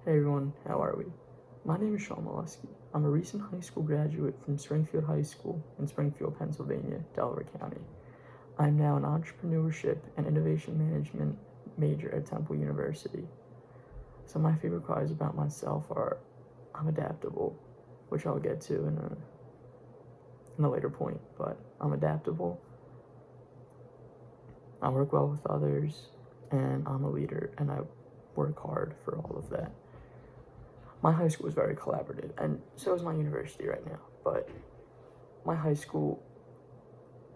Hey everyone, how are we? My name is Sean Molesky. I'm a recent high school graduate from Springfield High School in Springfield, Pennsylvania, Delaware County. I'm now an entrepreneurship and innovation management major at Temple University. Some of my favorite qualities about myself are I'm adaptable, which I'll get to in a later point, but I'm adaptable, I work well with others, and I'm a leader, and I work hard for all of that. My high school is very collaborative, and so is my university right now. But my high school,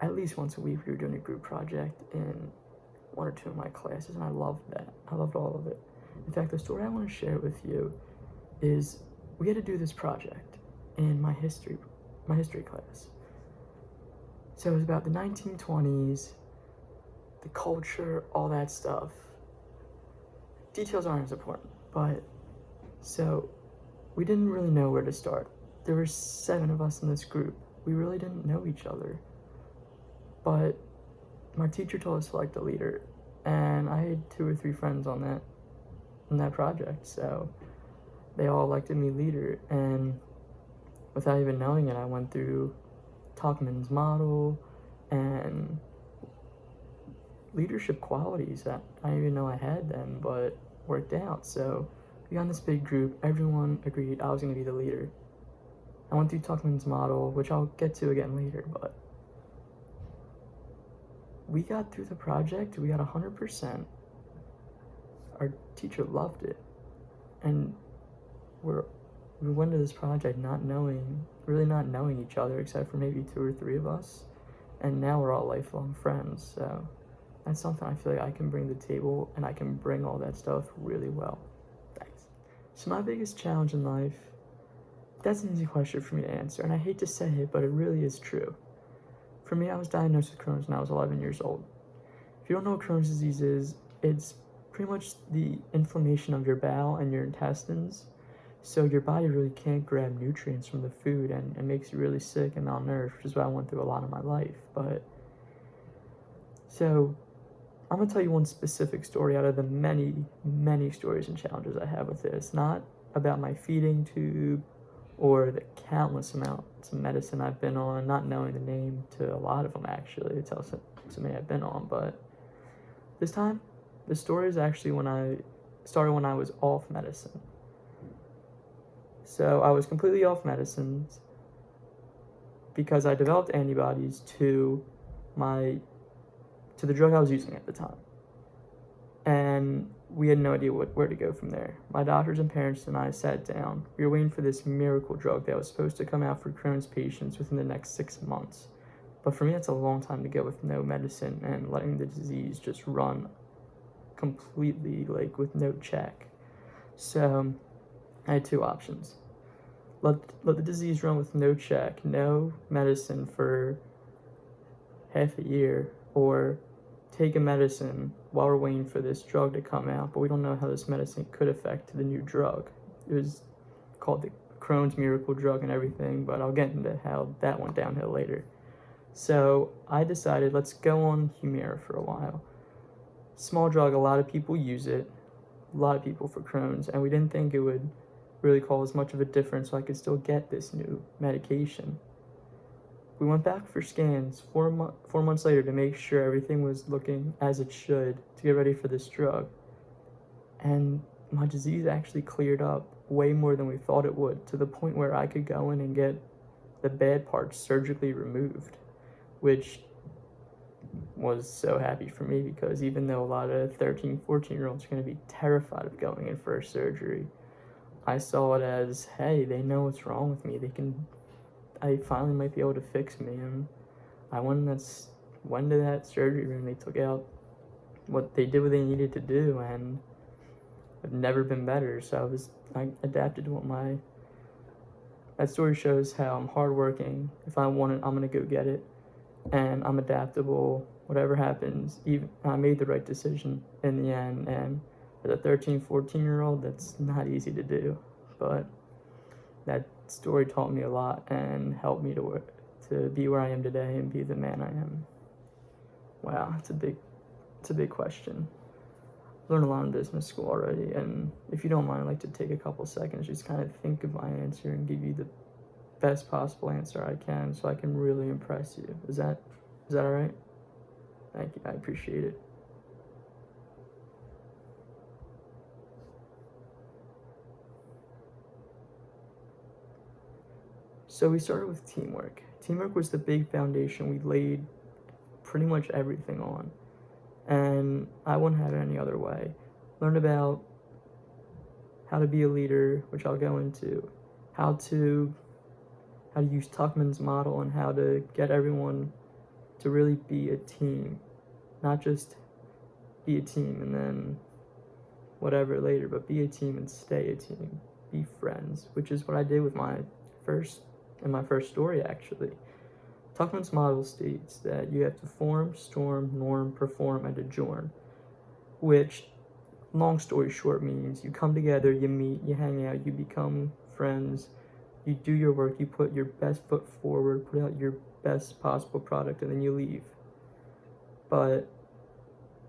at least once a week, we were doing a group project in one or two of my classes, and I loved that. I loved all of it. In fact, the story I want to share with you is we had to do this project in my history class. So it was about the 1920s, the culture, all that stuff. Details aren't as important, but so we didn't really know where to start. There were 7 of us in this group. We really didn't know each other. But my teacher told us to select a leader, and I had 2 or 3 friends on that project, so they all elected me leader, and without even knowing it, I went through Tuckman's model and leadership qualities that I didn't even know I had then, but worked out. So we got in this big group. Everyone agreed I was going to be the leader. I went through Tuckman's model, which I'll get to again later, but we got through the project. We got 100%. Our teacher loved it, and we went to this project really not knowing each other, except for maybe 2 or 3 of us, and now we're all lifelong friends. So that's something I feel like I can bring to the table, and I can bring all that stuff really well. Thanks. So my biggest challenge in life, that's an easy question for me to answer, and I hate to say it, but it really is true. For me, I was diagnosed with Crohn's when I was 11 years old. If you don't know what Crohn's disease is, it's pretty much the inflammation of your bowel and your intestines. So your body really can't grab nutrients from the food, and it makes you really sick and malnourished, which is what I went through a lot of my life. But so I'm gonna tell you one specific story out of the many, many stories and challenges I have with this. Not about my feeding tube or the countless amounts of medicine I've been on, not knowing the name to a lot of them actually, to tell so many I've been on. But this time, the story is actually when I was off medicine. So I was completely off medicines because I developed antibodies to the drug I was using at the time. And we had no idea where to go from there. My doctors and parents and I sat down. We were waiting for this miracle drug that was supposed to come out for Crohn's patients within the next 6 months. But for me, that's a long time to go with no medicine and letting the disease just run completely, like with no check. So I had 2 options. Let the disease run with no check, no medicine for half a year, or take a medicine while we're waiting for this drug to come out, but we don't know how this medicine could affect the new drug. It was called the Crohn's miracle drug and everything, but I'll get into how that went downhill later. So I decided, let's go on Humira for a while. Small drug, a lot of people use it, a lot of people for Crohn's, and we didn't think it would really cause much of a difference, so I could still get this new medication. We went back for scans 4 months later to make sure everything was looking as it should to get ready for this drug. And my disease actually cleared up way more than we thought it would, to the point where I could go in and get the bad parts surgically removed, which was so happy for me, because even though a lot of 13, 14-year-olds are going to be terrified of going in for a surgery, I saw it as, hey, they know what's wrong with me. I finally might be able to fix me. And I went to that surgery room. They took out what they needed to do, and I've never been better. So I adapted to that story shows how I'm hardworking. If I want it, I'm gonna go get it, and I'm adaptable. Whatever happens, even I made the right decision in the end. And as a 13, 14-year-old, that's not easy to do, but that story taught me a lot and helped me to be where I am today and be the man I am. Wow, it's a big question. learned a lot in business school already, and if you don't mind, I'd like to take a couple seconds, just kind of think of my answer and give you the best possible answer I can so I can really impress you. Is that all right? Thank you. I appreciate it. So we started with teamwork. Teamwork was the big foundation we laid pretty much everything on, and I wouldn't have it any other way. Learned about how to be a leader, which I'll go into, how to use Tuckman's model and how to get everyone to really be a team, not just be a team and then whatever later, but be a team and stay a team, be friends, which is what I did with my first story actually. Tuckman's model states that you have to form, storm, norm, perform, and adjourn, which, long story short, means you come together, you meet, you hang out, you become friends, you do your work, you put your best foot forward, put out your best possible product, and then you leave. But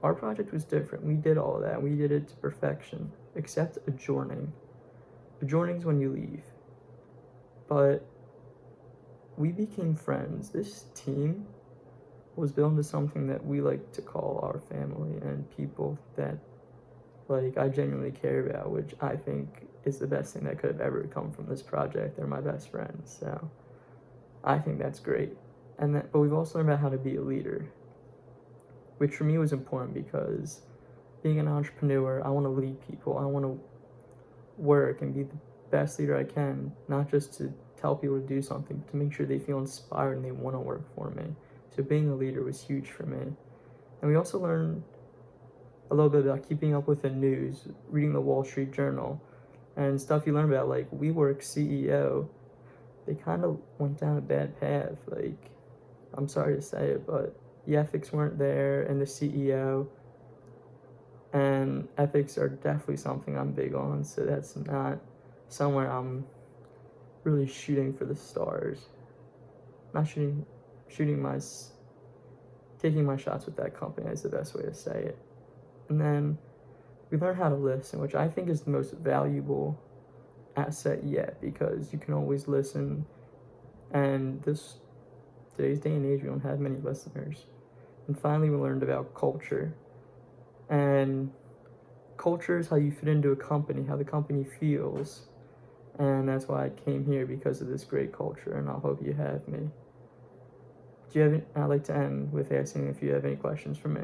our project was different. We did all of that. We did it to perfection, except adjourning. Adjourning is when you leave. But we became friends. This team was built into something that we like to call our family, and people that I genuinely care about, which I think is the best thing that could have ever come from this project. They're my best friends, so I think that's great. But we've also learned about how to be a leader, which for me was important because being an entrepreneur, I want to lead people. I want to work and be the best leader I can, not just to tell people to do something, but to make sure they feel inspired and they want to work for me. So being a leader was huge for me. And we also learned a little bit about keeping up with the news, reading the Wall Street Journal, and stuff you learn about, like WeWork's CEO. They kind of went down a bad path. I'm sorry to say it, but the ethics weren't there in the CEO, and ethics are definitely something I'm big on, so that's not somewhere I'm really shooting for the stars. Not taking my shots with that company is the best way to say it. And then we learned how to listen, which I think is the most valuable asset yet, because you can always listen, and today's day and age, we don't have many listeners. And finally, we learned about culture. And culture is how you fit into a company, how the company feels. And that's why I came here, because of this great culture, and I hope you have me. I'd like to end with asking if you have any questions for me.